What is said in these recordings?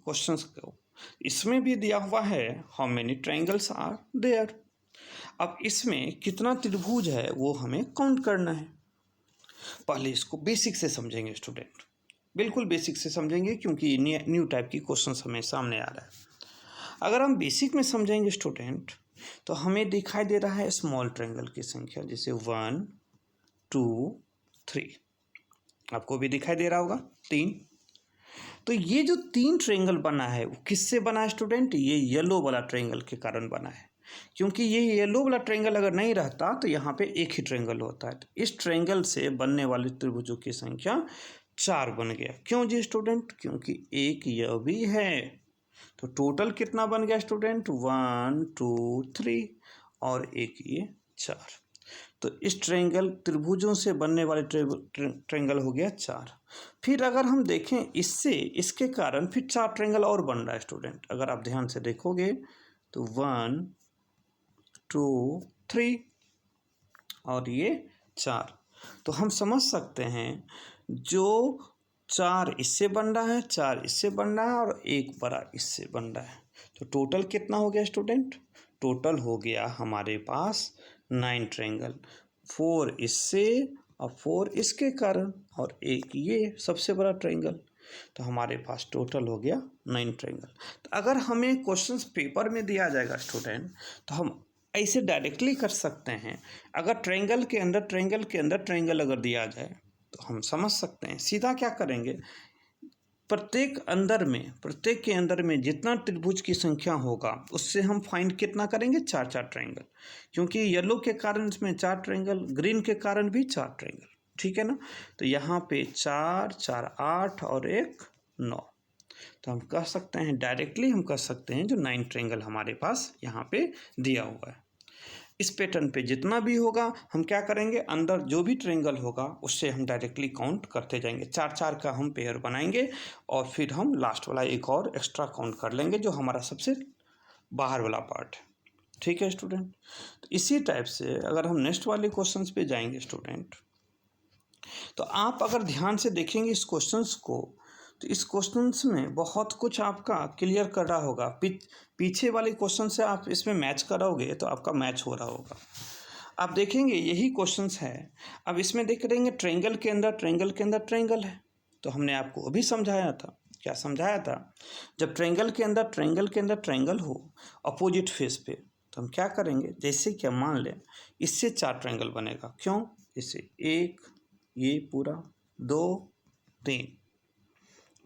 Questions को, इसमें भी दिया हुआ है how many triangles are there. अब इसमें कितना त्रिभुज है वो हमें काउंट करना है। पहले इसको बेसिक से समझेंगे स्टूडेंट, बिल्कुल बेसिक से समझेंगे, क्योंकि न्यू टाइप की क्वेश्चंस हमें सामने आ रहा है। अगर हम बेसिक में समझेंगे स्टूडेंट, तो हमें दिखाई दे रहा है स्मॉल ट्रायंगल की संख्या, जैसे 1 2 3, आपको भी दिखाई दे रहा होगा 3। तो ये जो 3 ट्रायंगल बना है वो किससे बना है स्टूडेंट? ये येलो वाला ट्रायंगल के कारण बना है, क्योंकि ये येलो वाला ट्रायंगल अगर नहीं रहता तो यहाँ पे एक ही ट्रायंगल होता है। तो इस ट्रायंगल से बनने वाले त्रिभुजों की संख्या 4 बन गया। क्यों जी स्टूडेंट? क्योंकि एक यह भी है। तो टोटल कितना बन गया स्टूडेंट? 1 2 3 और एक ये 4। तो इस ट्रायंगल त्रिभुजों से बनने वाले ट्रायंगल हो गया 4। फिर अगर हम देखें इससे, इसके कारण फिर 4 ट्रायंगल और बन रहा है स्टूडेंट। अगर आप ध्यान से देखोगे तो 1 2 3 और ये 4। तो हम समझ सकते हैं जो 4 इससे बन रहा है, 4 इससे बन रहा है और एक बड़ा इससे बन रहा है। तो टोटल कितना हो गया स्टूडेंट? टोटल हो गया हमारे पास 9 ट्रायंगल, 4 इससे और 4 इसके कारण और एक ये सबसे बड़ा ट्रायंगल। तो हमारे पास टोटल हो गया 9 ट्रायंगल। तो अगर हमें क्वेश्चंस पेपर में दिया जाएगा स्टूडेंट, तो हम ऐसे डायरेक्टली कर सकते हैं। अगर ट्रायंगल के अंदर ट्रायंगल अगर दिया जाए तो हम समझ सकते हैं, सीधा क्या करेंगे, प्रत्येक के अंदर में जितना त्रिभुज की संख्या होगा उससे हम फाइंड कितना करेंगे? 4 ट्रायंगल, क्योंकि येलो के कारण इसमें 4 ट्रायंगल, ग्रीन के कारण भी 4 ट्रायंगल, ठीक है ना। तो यहाँ पे 4 4 8 और एक 9। तो हम कह सकते हैं, डायरेक्टली हम कह सकते हैं जो 9 ट्रायंगल हमारे पास यहाँ पे दिया हुआ है। इस पैटर्न पे जितना भी होगा हम क्या करेंगे, अंदर जो भी ट्रायंगल होगा उससे हम डायरेक्टली काउंट करते जाएंगे। 4 4 का हम पेयर बनाएंगे और फिर हम लास्ट वाला एक और एक्स्ट्रा काउंट कर लेंगे जो हमारा सबसे बाहर वाला पार्ट है, ठीक है स्टूडेंट। तो इसी टाइप से अगर हम नेक्स्ट वाले क्वेश्चंस पे जाएंगे स्टूडेंट, तो आप अगर ध्यान से देखेंगे इस क्वेश्चंस को, तो इस क्वेश्चंस में बहुत कुछ आपका क्लियर कर रहा होगा। पीछे वाले क्वेश्चन से आप इसमें मैच कराओगे तो आपका मैच हो रहा होगा। आप देखेंगे यही क्वेश्चंस है। अब इसमें देख रहेंगे ट्रायंगल के अंदर ट्रायंगल है। तो हमने आपको अभी समझाया था, क्या समझाया था, जब ट्रायंगल के अंदर ट्रायंगल हो अपोजिट फेस पे, तो हम क्या करेंगे, जैसे कि मान लें इससे 4 ट्रायंगल बनेगा। क्यों? इससे 1, ये पूरा 2 3,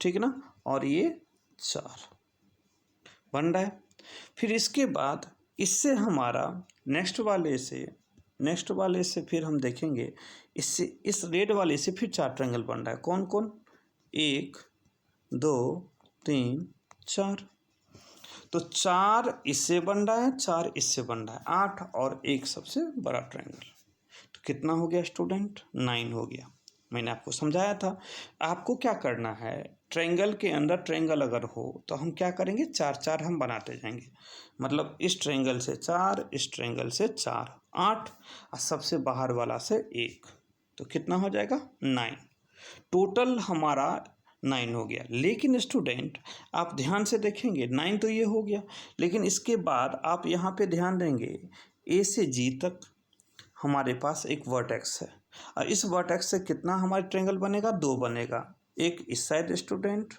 ठीक है ना, और ये 4 बन रहा है। फिर इसके बाद इससे हमारा नेक्स्ट वाले से फिर हम देखेंगे, इससे इस रेड वाले से फिर 4 ट्रायंगल बन रहा है। कौन कौन? 1 2 3 4। तो 4 इससे बन रहा है, 4 इससे बन रहा है, 8 और एक सबसे बड़ा ट्रायंगल। तो कितना हो गया स्टूडेंट? 9 हो गया। मैंने आपको समझाया था। आपको क्या करना है, ट्रायंगल के अंदर ट्रायंगल अगर हो तो हम क्या करेंगे, 4 4 हम बनाते जाएंगे। मतलब इस ट्रायंगल से 4, इस ट्रायंगल से 4, 8 और सबसे बाहर वाला से 1। तो कितना हो जाएगा? 9। टोटल हमारा 9 हो गया। लेकिन स्टूडेंट आप ध्यान से देखेंगे, 9 तो ये हो गया, लेकिन इसके बाद आप यहाँ पे ध्यान देंगे, ए से जी तक हमारे पास एक वर्टेक्स है और इस वर्टेक्स से कितना हमारे ट्रायंगल बनेगा? 2 बनेगा। एक इस साइड स्टूडेंट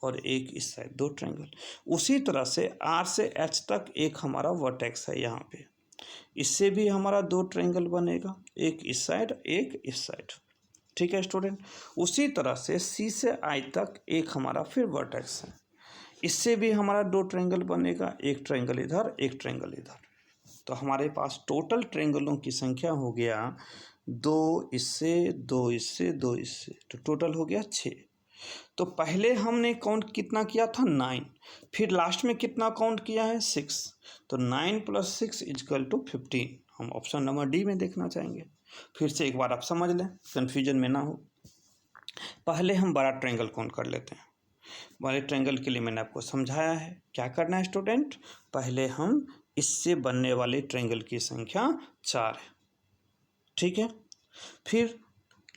और एक इस साइड, 2 ट्रायंगल। उसी तरह से आर से एच तक एक हमारा वर्टेक्स है यहाँ पे, इससे भी हमारा 2 ट्रायंगल बनेगा, एक इस साइड एक इस साइड, ठीक है स्टूडेंट। उसी तरह से सी से आई तक एक हमारा फिर वर्टेक्स है, इससे भी हमारा 2 ट्रायंगल बनेगा, एक ट्रायंगल इधर एक ट्रायंगल इधर। तो हमारे पास टोटल ट्रायंगलों की संख्या हो गया 2 इससे 2 इससे 2 इससे, तो टोटल हो गया 6। तो पहले हमने काउंट कितना किया था? 9। फिर लास्ट में कितना काउंट किया है? 6। तो 9 + 6 = 15। हम ऑप्शन नंबर डी में देखना चाहेंगे। फिर से एक बार आप समझ लें, कन्फ्यूजन में ना हो। पहले हम बड़ा ट्रायंगल काउंट कर लेते हैं। बड़े ट्रायंगल के लिए मैंने आपको समझाया है क्या करना है स्टूडेंट, पहले हम इससे बनने वाले ट्रायंगल की संख्या 4 है, ठीक है। फिर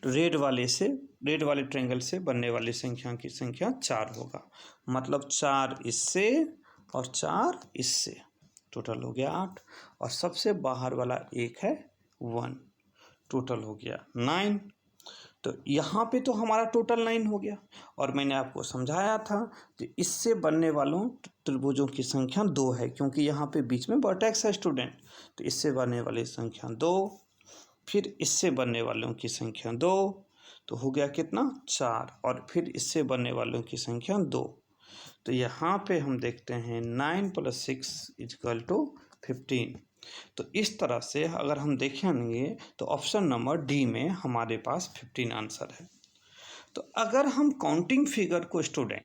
रेड वाले ट्रायंगल से बनने वाली संख्या की संख्या 4 होगा। मतलब 4 इससे और 4 इससे, टोटल हो गया 8। और सबसे बाहर वाला एक है 1, टोटल हो गया 9। तो यहाँ पे तो हमारा टोटल 9 हो गया। और मैंने आपको समझाया था कि इससे बनने वालों त्रिभुजों की संख्या 2 है, क्योंकि यहाँ पे बीच में वर्टेक्स है स्टूडेंट। तो इससे बनने वाली संख्या 2, फिर इससे बनने वालों की संख्या 2, तो हो गया कितना 4, और फिर इससे बनने वालों की संख्या 2। तो यहाँ पे हम देखते हैं 9 + 6 = 15। तो इस तरह से अगर हम देखेंगे तो ऑप्शन नंबर डी में हमारे पास 15 आंसर है। तो अगर हम काउंटिंग फिगर को स्टूडेंट